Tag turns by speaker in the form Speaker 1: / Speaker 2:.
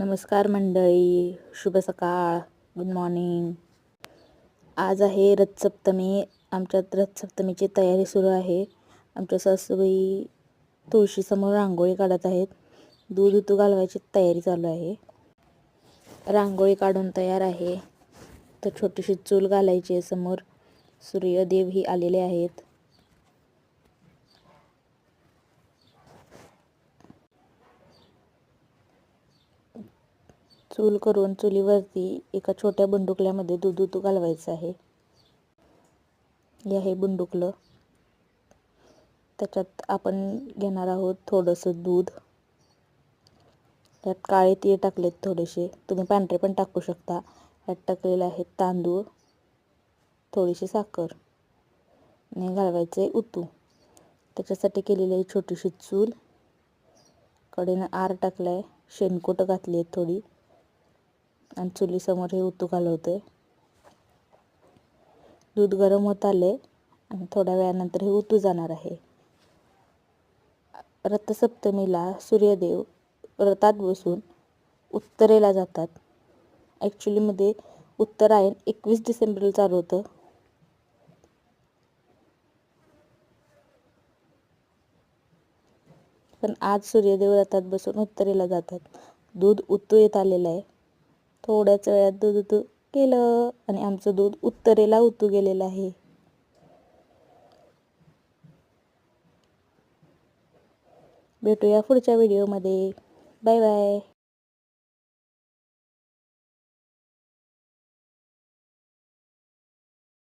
Speaker 1: नमस्कार मंडळी, शुभ सकाळ, गुड मॉर्निंग. आज आहे रथसप्तमी. आमच्यात रथसप्तमीची तयारी सुरू आहे. आमच्या सासूबाई तुळशीसमोर रांगोळी काढत आहेत. दूध उतू घालवायची तयारी चालू आहे. रांगोळी काढून तयार आहे. तर छोटीशी चूल घालायची आहे समोर. सूर्यदेव ही आलेले आहेत. चूल करून चुलीवरती एका छोट्या बुंडुकल्यामध्ये दूध उतू घालवायचं आहे. हे आहे बुंडुकलं. त्याच्यात आपण घेणार आहोत थोडंसं दूध. त्यात काळे तीळ टाकलेत थोडेसे, तुम्ही पांढरे पण टाकू शकता. यात टाकलेले आहेत तांदूळ, थोडीशी साखर आणि घालवायचे उतू. त्याच्यासाठी केलेली आहे छोटीशी चूल. कडेनं आर टाकलाय, शेणकोट घातली आहे थोडी आणि चुलीसमोर हे उतू घालवते. दूध गरम होत आले आणि थोड्या वेळानंतर हे उतू जाणार आहे. रथसप्तमीला सूर्यदेव रथात बसून उत्तरेला जातात. ॲक्च्युलीमध्ये उत्तरायण 21 डिसेंबरला चालू होतं. पण आज सूर्यदेव रथात बसून उत्तरेला जातात. दूध उतू येत आलेलं आहे. थोड्याच वेळात दूध उतू गेलं आणि आमचं दूध उत्तरेला उतू गेलेलं आहे. भेटूया पुढच्या व्हिडिओमध्ये. Bye bye.